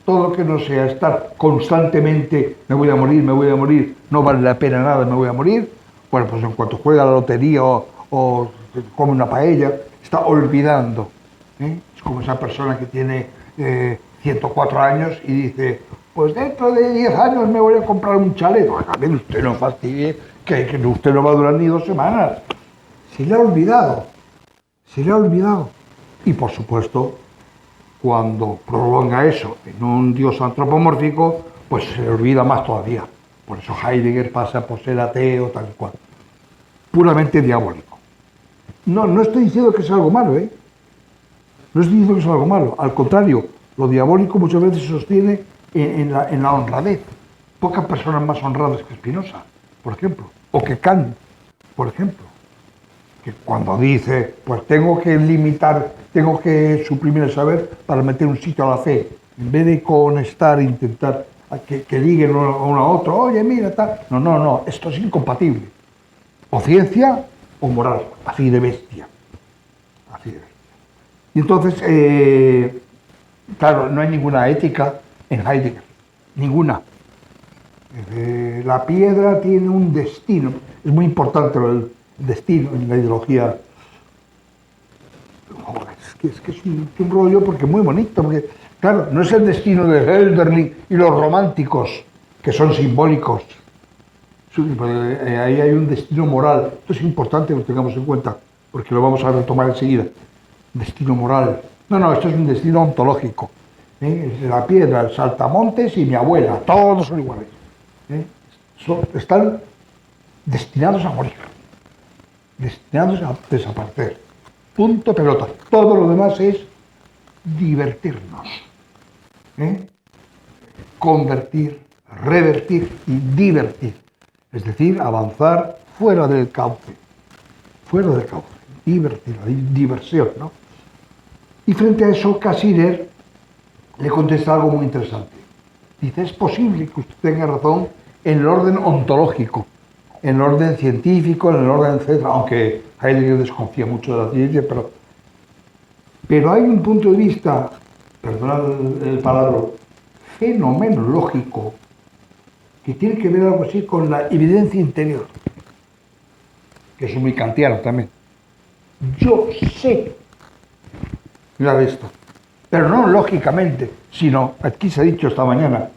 S2: todo lo que no sea estar constantemente me voy a morir, no vale la pena nada, me voy a morir, bueno, pues en cuanto juega a la lotería o come una paella, está olvidando. Es como esa persona que tiene 104 años y dice, pues dentro de 10 años me voy a comprar un chalet. A ver, usted no fastidie, que usted no va a durar ni 2 semanas. Se le ha olvidado. Y por supuesto, cuando prolonga eso en un dios antropomórfico, pues se le olvida más todavía. Por eso Heidegger pasa por ser ateo, tal y cual. Puramente diabólico. No estoy diciendo que sea algo malo, ¿eh? No estoy diciendo que sea algo malo. Al contrario, lo diabólico muchas veces se sostiene en la honradez. Pocas personas más honradas que Spinoza, por ejemplo, o que Kant, por ejemplo, que cuando dice, pues tengo que limitar, tengo que suprimir el saber para meter un sitio a la fe, en vez de conectar, intentar que diguen uno a otro, oye, mira, tal. No, esto es incompatible. O ciencia o moral, así de bestia. Y entonces, claro, no hay ninguna ética en Heidegger, ninguna. La piedra tiene un destino, es muy importante el destino en la ideología. Es que es un rollo porque es muy bonito, porque claro, no es el destino de Hölderlin y los románticos, que son simbólicos. Ahí hay un destino moral. Esto es importante que lo tengamos en cuenta, porque lo vamos a retomar enseguida. Destino moral. No, esto es un destino ontológico. La piedra, el saltamontes y mi abuela, todos son iguales. Están destinados a morir, destinados a desaparecer. Punto, pelota. Todo lo demás es divertirnos. Convertir, revertir y divertir. Es decir, avanzar fuera del cauce. Divertir, diversión, ¿no? Y frente a eso, Cassirer le contesta algo muy interesante. Dice, es posible que usted tenga razón en el orden ontológico, en el orden científico, en el orden, etc., aunque Heidegger desconfía mucho de la ciencia, pero hay un punto de vista, perdonad el palabra, fenomenológico, que tiene que ver algo así con la evidencia interior, que es muy kantiano también. Yo sé, mirad esto, pero no lógicamente, sino, aquí se ha dicho esta mañana,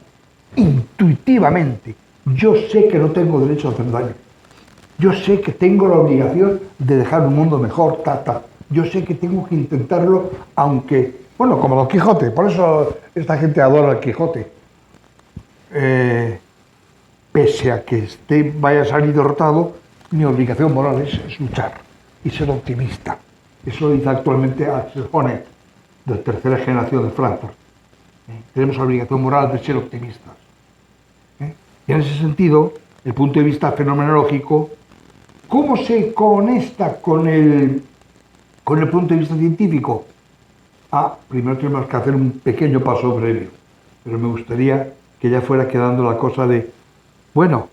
S2: intuitivamente, yo sé que no tengo derecho a hacer daño. Yo sé que tengo la obligación de dejar un mundo mejor, Yo sé que tengo que intentarlo, aunque, bueno, como Don Quijote, por eso esta gente adora al Quijote. Pese a que vaya a salir derrotado, mi obligación moral es luchar y ser optimista. Eso lo dice actualmente Axel Honneth, de tercera generación de Frankfurt. Tenemos la obligación moral de ser optimistas. Y en ese sentido, el punto de vista fenomenológico, ¿cómo se conecta con el punto de vista científico? Primero tenemos que hacer un pequeño paso previo, pero me gustaría que ya fuera quedando la cosa de, bueno,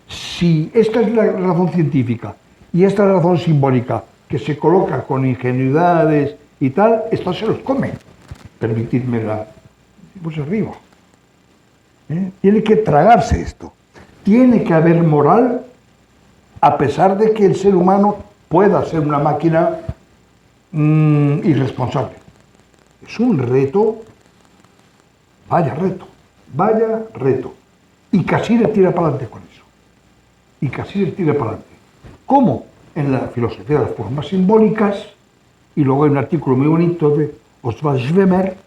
S2: si esta es la razón científica y esta es la razón simbólica, que se coloca con ingenuidades y tal, esto se los come. Permitidme pues arriba. Tiene que tragarse esto. Tiene que haber moral, a pesar de que el ser humano pueda ser una máquina irresponsable. Es un reto, vaya reto. Y Cassirer tira para adelante con eso. Y Cassirer tira para adelante. ¿Cómo? En la filosofía de las formas simbólicas, y luego hay un artículo muy bonito de Oswald Schwemmer,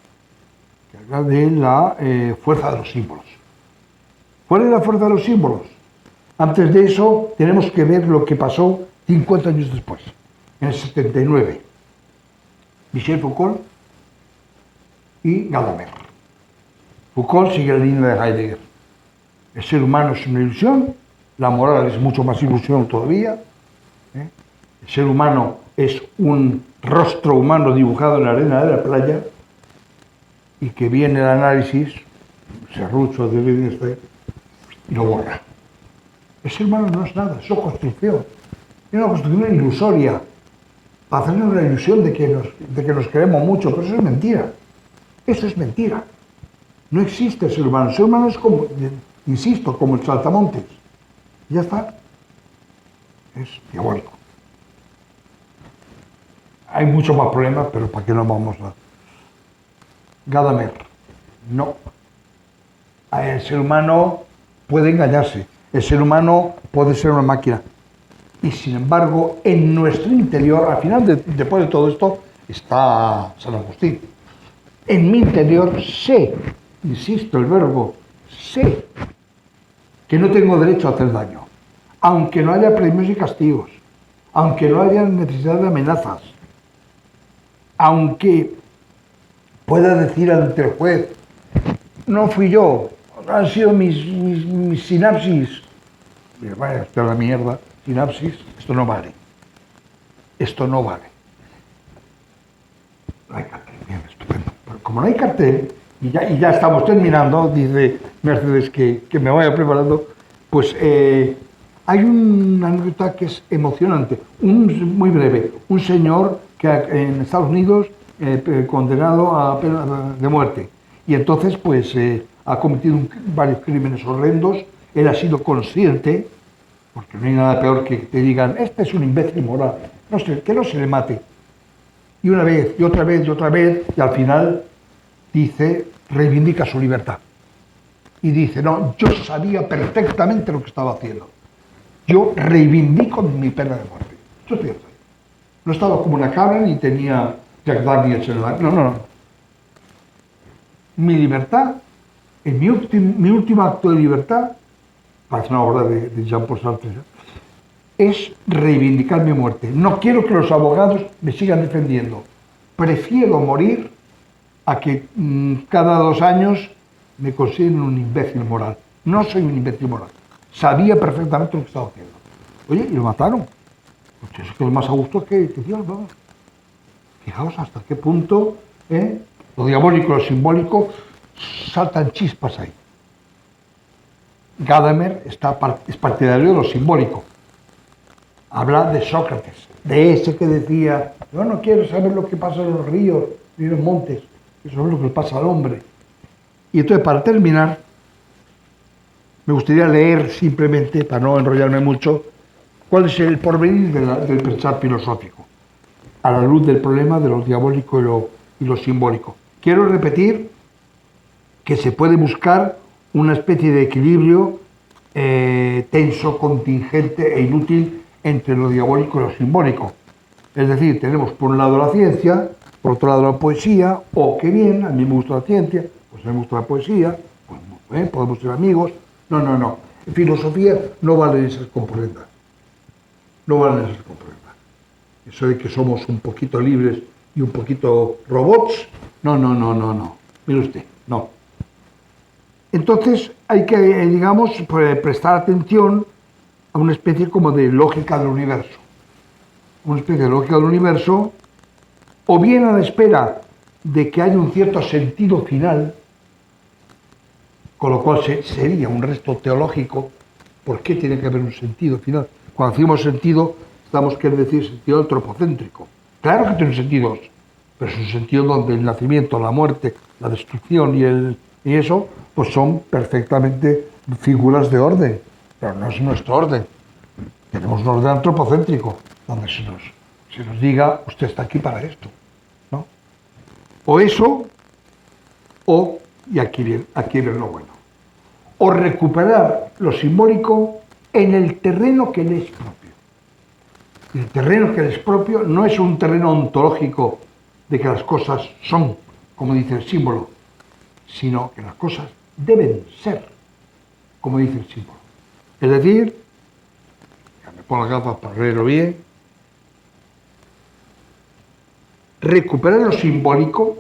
S2: que habla de la fuerza de los símbolos. ¿Cuál es la fuerza de los símbolos? Antes de eso, tenemos que ver lo que pasó 50 años después, en el 79. Michel Foucault y Gadamer. Foucault sigue la línea de Heidegger. El ser humano es una ilusión, la moral es mucho más ilusión todavía. El ser humano es un rostro humano dibujado en la arena de la playa, y que viene el análisis, serrucho de Wittgenstein, y lo borra. El ser humano no es nada, es una construcción. Es una construcción ilusoria, para hacernos una ilusión de que nos queremos mucho, pero eso es mentira. Eso es mentira. No existe el ser humano. El ser humano es como, insisto, como el saltamontes. Ya está. Es diabólico. Hay muchos más problemas, pero ¿para qué no vamos a...? Gadamer. No. El ser humano puede engañarse. El ser humano puede ser una máquina. Y sin embargo, en nuestro interior, al final, después de todo esto, está San Agustín. En mi interior sé, insisto, el verbo, sé que no tengo derecho a hacer daño. Aunque no haya premios y castigos, aunque no haya necesidad de amenazas, aunque pueda decir ante el juez, no fui yo, han sido mis sinapsis. Vaya, esto es la mierda, sinapsis, esto no vale. Esto no vale. No hay cartel, bien, estupendo. Pero como no hay cartel, y ya estamos terminando, dice Mercedes que me vaya preparando, pues hay una anécdota que es emocionante, muy breve. Un señor que en Estados Unidos condenado a pena de muerte, y entonces pues ha cometido varios crímenes horrendos. Él ha sido consciente, porque no hay nada peor que te digan, este es un imbécil moral, que no se le mate. Y una vez, y otra vez, y otra vez, y al final dice, reivindica su libertad. Y dice, no, yo sabía perfectamente lo que estaba haciendo. Yo reivindico mi pena de muerte. Yo estoy ahí. No estaba como una cabra ni tenía Jack Daniels en la... No. Mi libertad, en mi último acto de libertad, parece una obra de Jean-Paul Sartre, es reivindicar mi muerte. No quiero que los abogados me sigan defendiendo. Prefiero morir a que cada 2 años me consideren un imbécil moral. No soy un imbécil moral. Sabía perfectamente lo que estaba haciendo. Oye, y lo mataron. Pues es que lo más a gusto es que Dios, vamos. Fijaos hasta qué punto lo diabólico y lo simbólico saltan chispas ahí. Gadamer es partidario de lo simbólico. Habla de Sócrates, de ese que decía, yo no quiero saber lo que pasa en los ríos ni en los montes, eso es lo que le pasa al hombre. Y entonces, para terminar, me gustaría leer simplemente, para no enrollarme mucho, cuál es el porvenir del pensar filosófico, a la luz del problema de lo diabólico y lo simbólico. Quiero repetir que se puede buscar una especie de equilibrio tenso, contingente e inútil entre lo diabólico y lo simbólico. Es decir, tenemos por un lado la ciencia, por otro lado la poesía, qué bien, a mí me gusta la ciencia, pues a mí me gusta la poesía, pues, podemos ser amigos. No. En filosofía no valen esas componendas. No valen esas componendas. Eso de que somos un poquito libres y un poquito robots, no. Mire usted, no. Entonces hay que, digamos, prestar atención a una especie como de lógica del universo. Una especie de lógica del universo, o bien a la espera de que haya un cierto sentido final, con lo cual sería un resto teológico. ¿Por qué tiene que haber un sentido final? Cuando decimos sentido, estamos queriendo decir sentido antropocéntrico. Claro que tiene sentidos, pero es un sentido donde el nacimiento, la muerte, la destrucción y eso, pues son perfectamente figuras de orden, pero no es nuestro orden. Tenemos un orden antropocéntrico, donde se nos diga, usted está aquí para esto, ¿no? O eso, y aquí viene lo bueno, o recuperar lo simbólico en el terreno que le es propio. Y el terreno que le es propio no es un terreno ontológico de que las cosas son, como dice el símbolo, sino que las cosas deben ser, como dice el símbolo. Es decir, ya me pongo las gafas para leerlo bien, recuperar lo simbólico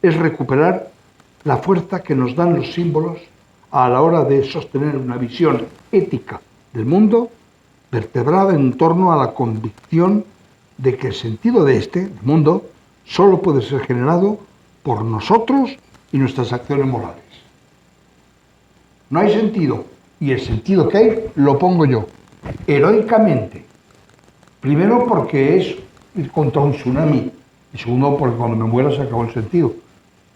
S2: es recuperar la fuerza que nos dan los símbolos a la hora de sostener una visión ética del mundo vertebrada en torno a la convicción de que el sentido de del mundo, solo puede ser generado por nosotros y nuestras acciones morales. No hay sentido, y el sentido que hay lo pongo yo, heroicamente. Primero porque es ir contra un tsunami, y segundo porque cuando me muera se acabó el sentido,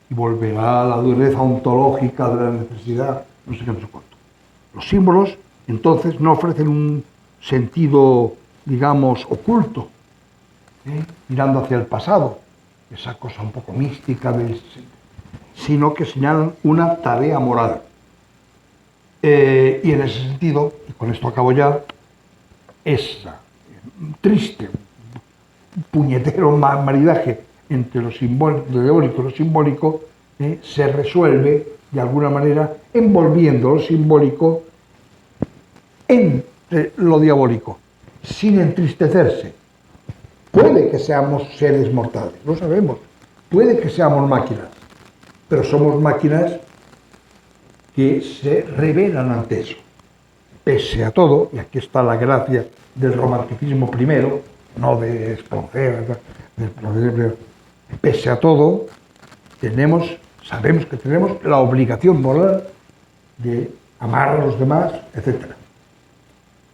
S2: y volverá a la dureza ontológica de la necesidad, no sé qué, no sé cuánto. Los símbolos, entonces, no ofrecen un sentido, digamos, oculto, mirando hacia el pasado, esa cosa un poco mística, sino que señalan una tarea moral. Y en ese sentido, y con esto acabo ya, esa triste, puñetero maridaje entre lo teórico y lo simbólico se resuelve de alguna manera envolviendo lo simbólico en lo diabólico, sin entristecerse. Puede que seamos seres mortales, lo sabemos, puede que seamos máquinas, pero somos máquinas que se rebelan ante eso. Pese a todo, y aquí está la gracia del romanticismo primero, no de Espronceda, pese a todo, sabemos que tenemos la obligación moral de amar a los demás, etc.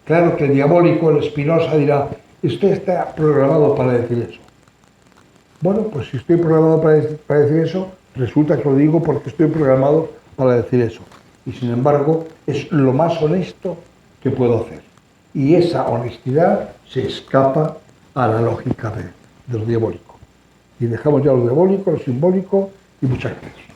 S2: Claro que el diabólico, el Spinoza, dirá, usted está programado para decir eso. Bueno, pues si estoy programado para decir eso, resulta que lo digo porque estoy programado para decir eso. Y sin embargo, es lo más honesto que puedo hacer. Y esa honestidad se escapa a la lógica de lo diabólico. Y dejamos ya lo diabólico, lo simbólico, y muchas gracias.